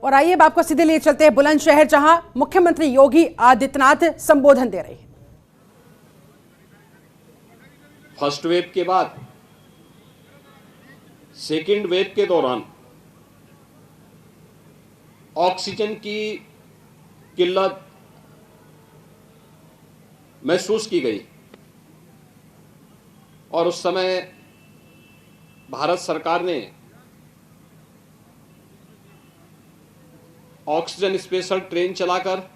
और आइए अब आपको सीधे लिए चलते हैं बुलंदशहर, जहां मुख्यमंत्री योगी आदित्यनाथ संबोधन दे रहे हैं। फर्स्ट वेव के बाद सेकेंड वेव के दौरान ऑक्सीजन की किल्लत महसूस की गई और उस समय भारत सरकार ने ऑक्सीजन स्पेशल ट्रेन चलाकर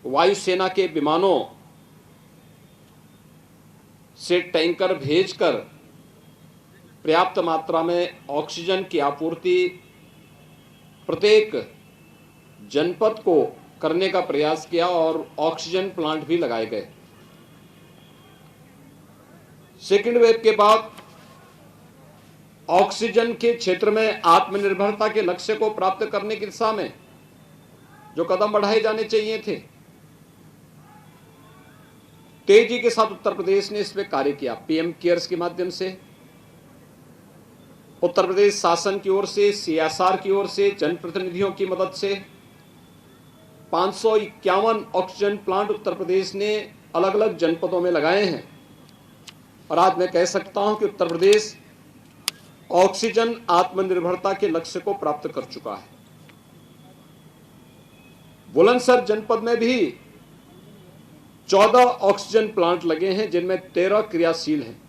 वायुसेना के विमानों से टैंकर भेजकर पर्याप्त मात्रा में ऑक्सीजन की आपूर्ति प्रत्येक जनपद को करने का प्रयास किया और ऑक्सीजन प्लांट भी लगाए गए। सेकेंड वेव के बाद ऑक्सीजन के क्षेत्र में आत्मनिर्भरता के लक्ष्य को प्राप्त करने की दिशा में जो कदम बढ़ाए जाने चाहिए थे, तेजी के साथ उत्तर प्रदेश ने इस पे कार्य किया। पीएम केयर्स के माध्यम से, उत्तर प्रदेश शासन की ओर से, सीएसआर की ओर से, जनप्रतिनिधियों की मदद से 551 ऑक्सीजन प्लांट उत्तर प्रदेश ने अलग अलग जनपदों में लगाए हैं और आज मैं कह सकता हूं कि उत्तर प्रदेश ऑक्सीजन आत्मनिर्भरता के लक्ष्य को प्राप्त कर चुका है। बुलंदशहर जनपद में भी 14 ऑक्सीजन प्लांट लगे हैं, जिनमें 13 क्रियाशील हैं।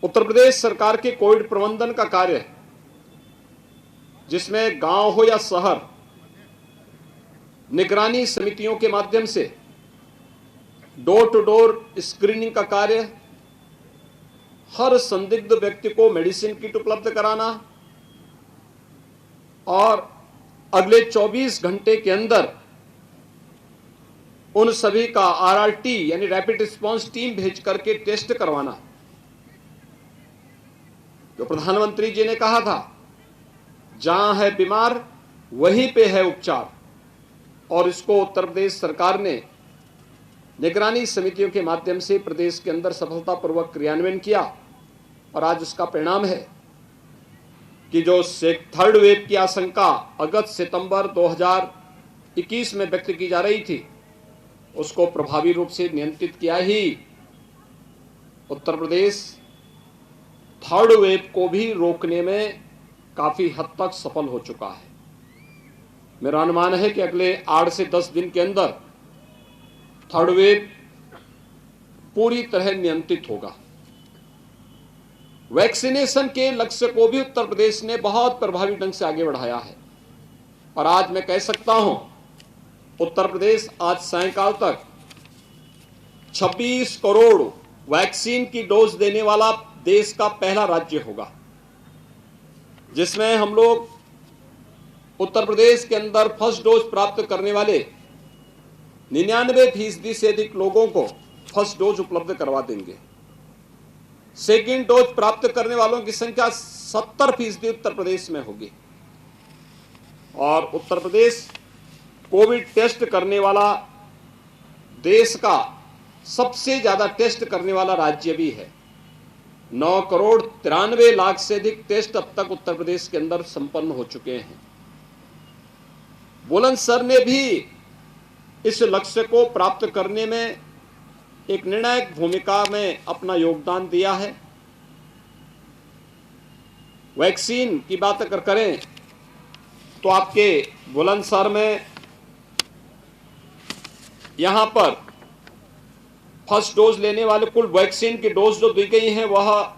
उत्तर प्रदेश सरकार के कोविड प्रबंधन का कार्य है, जिसमें गांव हो या शहर, निगरानी समितियों के माध्यम से डोर टू डोर स्क्रीनिंग का कार्य, हर संदिग्ध व्यक्ति को मेडिसिन किट उपलब्ध कराना और अगले 24 घंटे के अंदर उन सभी का आरआरटी यानी रैपिड रिस्पांस टीम भेज करके टेस्ट करवाना। जो प्रधानमंत्री जी ने कहा था, जहां है बीमार वहीं पे है उपचार, और इसको उत्तर प्रदेश सरकार ने निगरानी समितियों के माध्यम से प्रदेश के अंदर सफलतापूर्वक क्रियान्वयन किया और आज उसका परिणाम है कि जो थर्ड वेव की आशंका अगस्त सितंबर 2021 में व्यक्त की जा रही थी, उसको प्रभावी रूप से नियंत्रित किया ही उत्तर प्रदेश थर्ड वेव को भी रोकने में काफी हद तक सफल हो चुका है। मेरा अनुमान है कि अगले 8 से 10 दिन के अंदर थर्ड वेव पूरी तरह नियंत्रित होगा। वैक्सीनेशन के लक्ष्य को भी उत्तर प्रदेश ने बहुत प्रभावी ढंग से आगे बढ़ाया है और आज मैं कह सकता हूं, उत्तर प्रदेश आज सायंकाल तक 26 करोड़ वैक्सीन की डोज देने वाला देश का पहला राज्य होगा, जिसमें हम लोग उत्तर प्रदेश के अंदर फर्स्ट डोज प्राप्त करने वाले 99% से अधिक लोगों को फर्स्ट डोज उपलब्ध करवा देंगे। सेकेंड डोज प्राप्त करने वालों की संख्या 70% उत्तर प्रदेश में होगी और उत्तर प्रदेश कोविड टेस्ट करने वाला देश का सबसे ज्यादा टेस्ट करने वाला राज्य भी है। 9 करोड़ 93 लाख से अधिक टेस्ट अब तक उत्तर प्रदेश के अंदर संपन्न हो चुके हैं। बुलंदशहर ने भी इस लक्ष्य को प्राप्त करने में एक निर्णायक भूमिका में अपना योगदान दिया है। वैक्सीन की बात अगर करें तो आपके बुलंदशहर में यहां पर फर्स्ट डोज लेने वाले कुल वैक्सीन की डोज जो दी गई हैं वह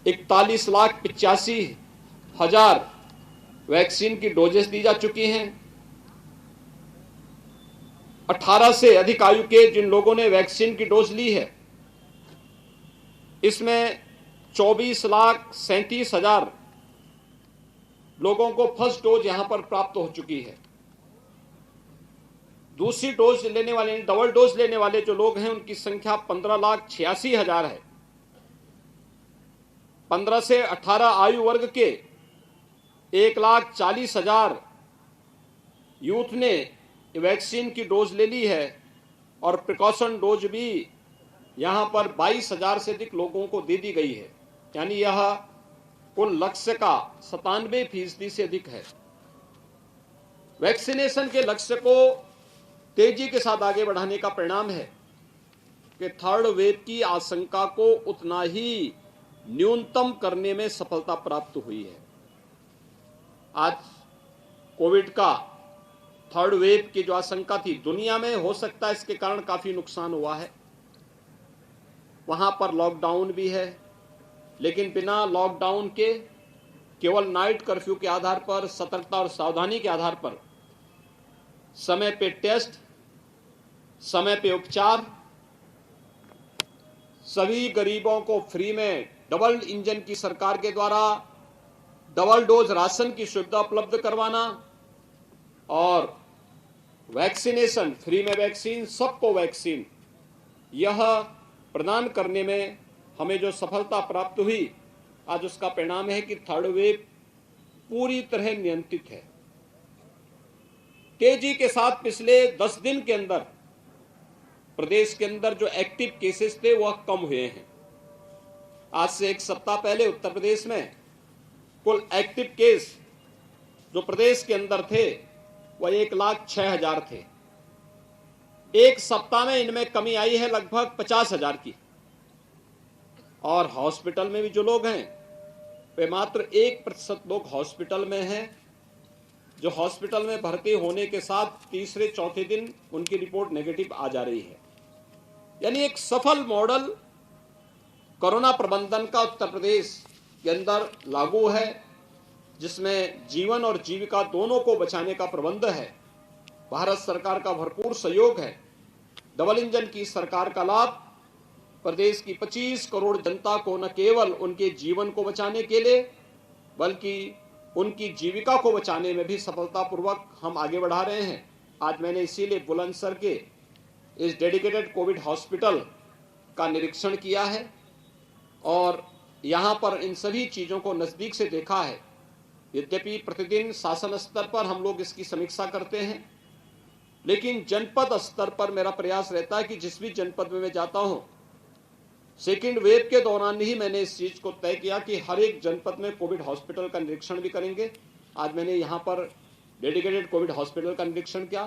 41,85,000 वैक्सीन की डोजेस दी जा चुकी हैं। 18 से अधिक आयु के जिन लोगों ने वैक्सीन की डोज ली है, इसमें 24,37,000 लोगों को फर्स्ट डोज यहां पर प्राप्त हो चुकी है। दूसरी डोज लेने वाले, डबल डोज लेने वाले जो लोग हैं, उनकी संख्या 15,86,000 है। 15 से 18 आयु वर्ग के 1,40,000 यूथ ने वैक्सीन की डोज ले ली है और प्रिकॉशन डोज भी यहां पर 22,000 से अधिक लोगों को दे दी गई है। यानी यह कुल लक्ष्य का 97% से अधिक है। वैक्सीनेशन के लक्ष्य को तेजी के साथ आगे बढ़ाने का परिणाम है कि थर्ड वेव की आशंका को उतना ही न्यूनतम करने में सफलता प्राप्त हुई है। आज कोविड का थर्ड वेव की जो आशंका थी दुनिया में, हो सकता है इसके कारण काफी नुकसान हुआ है, वहां पर लॉकडाउन भी है, लेकिन बिना लॉकडाउन के केवल नाइट कर्फ्यू के आधार पर, सतर्कता और सावधानी के आधार पर समय पे टेस्ट, समय पे उपचार, सभी गरीबों को फ्री में डबल इंजन की सरकार के द्वारा डबल डोज राशन की सुविधा उपलब्ध करवाना और वैक्सीनेशन, फ्री में वैक्सीन, सबको वैक्सीन, यह प्रदान करने में हमें जो सफलता प्राप्त हुई, आज उसका परिणाम है कि थर्ड वेव पूरी तरह नियंत्रित है। तेजी के साथ पिछले 10 दिन के अंदर प्रदेश के अंदर जो एक्टिव केसेस थे वह कम हुए हैं। आज से एक सप्ताह पहले उत्तर प्रदेश में कुल एक्टिव केस जो प्रदेश के अंदर थे वह 1,06,000 थे। एक सप्ताह में इनमें कमी आई है लगभग 50,000 की। और हॉस्पिटल में भी जो लोग हैं वे मात्र 1% लोग हॉस्पिटल में हैं, जो हॉस्पिटल में भर्ती होने के साथ तीसरे चौथे दिन उनकी रिपोर्ट नेगेटिव आ जा रही है। यानी एक सफल मॉडल कोरोना प्रबंधन का उत्तर प्रदेश के अंदर लागू है, जिसमें जीवन और जीविका दोनों को बचाने का प्रबंध है। भारत सरकार का भरपूर सहयोग है। डबल इंजन की सरकार का लाभ प्रदेश की 25 करोड़ जनता को न केवल उनके जीवन को बचाने के लिए बल्कि उनकी जीविका को बचाने में भी सफलतापूर्वक हम आगे बढ़ा रहे हैं। आज मैंने इसीलिए बुलंदशहर के इस डेडिकेटेड कोविड हॉस्पिटल का निरीक्षण किया है और यहाँ पर इन सभी चीज़ों को नज़दीक से देखा है। यद्यपि प्रतिदिन शासन स्तर पर हम लोग इसकी समीक्षा करते हैं, लेकिन जनपद स्तर पर मेरा प्रयास रहता है कि जिस भी जनपद में मैं जाता हूँ, सेकेंड वेव के दौरान ही मैंने इस चीज़ को तय किया कि हर एक जनपद में कोविड हॉस्पिटल का निरीक्षण भी करेंगे। आज मैंने यहाँ पर डेडिकेटेड कोविड हॉस्पिटल का निरीक्षण किया।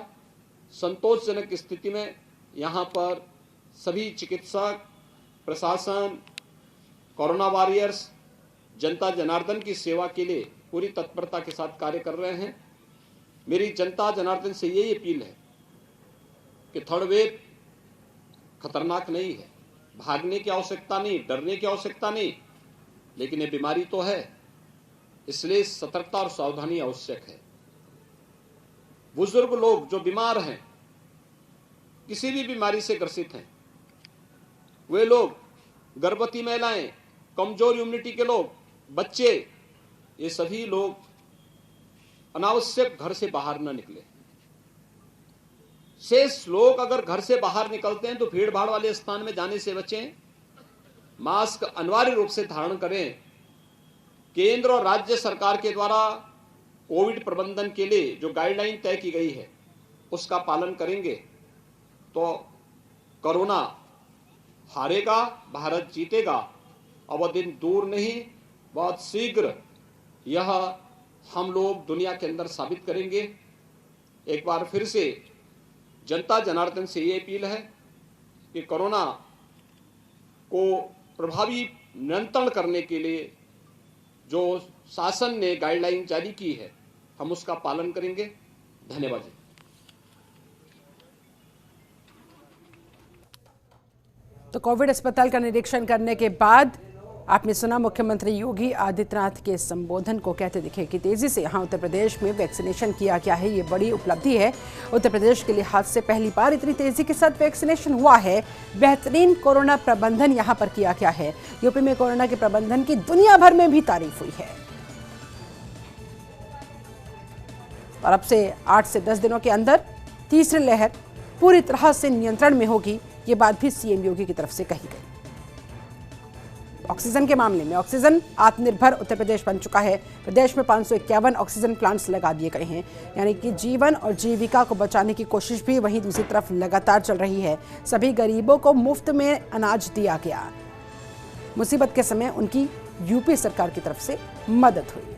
संतोषजनक स्थिति में यहाँ पर सभी चिकित्सक, प्रशासन, कोरोना वॉरियर्स जनता जनार्दन की सेवा के लिए पूरी तत्परता के साथ कार्य कर रहे हैं। मेरी जनता जनार्दन से यही अपील है कि थर्ड वेव खतरनाक नहीं है, भागने की आवश्यकता नहीं, डरने की आवश्यकता नहीं, लेकिन ये बीमारी तो है, इसलिए सतर्कता और सावधानी आवश्यक है। बुजुर्ग लोग जो बीमार हैं, किसी भी बीमारी से ग्रसित हैं, वे लोग, गर्भवती महिलाएं, कमजोर इम्यूनिटी के लोग, बच्चे, ये सभी लोग अनावश्यक घर से बाहर न निकले। शेष लोग अगर घर से बाहर निकलते हैं तो भीड़ भाड़ वाले स्थान में जाने से बचें। मास्क अनिवार्य रूप से धारण करें। केंद्र और राज्य सरकार के द्वारा कोविड प्रबंधन के लिए जो गाइडलाइन तय की गई है उसका पालन करेंगे तो कोरोना हारेगा, भारत जीतेगा। और वह दिन दूर नहीं, बहुत शीघ्र यह हम लोग दुनिया के अंदर साबित करेंगे। एक बार फिर से जनता जनार्दन से ये अपील है कि कोरोना को प्रभावी नियंत्रण करने के लिए जो शासन ने गाइडलाइन जारी की है हम उसका पालन करेंगे। धन्यवाद जी। तो कोविड अस्पताल का निरीक्षण करने के बाद आपने सुना मुख्यमंत्री योगी आदित्यनाथ के संबोधन को, कहते दिखे कि तेजी से यहां उत्तर प्रदेश में वैक्सीनेशन किया गया है, ये बड़ी उपलब्धि है। उत्तर प्रदेश के लिहाज से पहली बार इतनी तेजी के साथ वैक्सीनेशन हुआ है। बेहतरीन कोरोना प्रबंधन यहां पर किया गया है। यूपी में कोरोना के प्रबंधन की दुनिया भर में भी तारीफ हुई है। और अब से 8 से 10 दिनों के अंदर तीसरी लहर पूरी तरह से नियंत्रण में होगी, ये बात भी सीएम योगी की तरफ से कही गई। ऑक्सीजन के मामले में ऑक्सीजन आत्मनिर्भर उत्तर प्रदेश बन चुका है। प्रदेश में 551 ऑक्सीजन प्लांट्स लगा दिए गए हैं, यानी कि जीवन और जीविका को बचाने की कोशिश भी वहीं दूसरी तरफ लगातार चल रही है। सभी गरीबों को मुफ्त में अनाज दिया गया। मुसीबत के समय उनकी यूपी सरकार की तरफ से मदद हुई।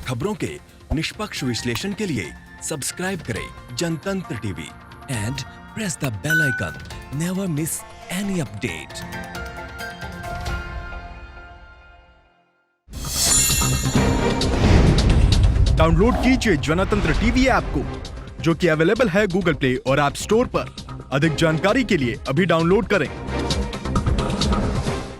खबरों के निष्पक्ष विश्लेषण के लिए सब्सक्राइब करें Jantantra TV and press the bell icon. Never miss any update. Download कीजिए जनतंत्र टीवी ऐप को, जो कि अवेलेबल है गूगल प्ले और ऐप स्टोर पर। अधिक जानकारी के लिए अभी डाउनलोड करें।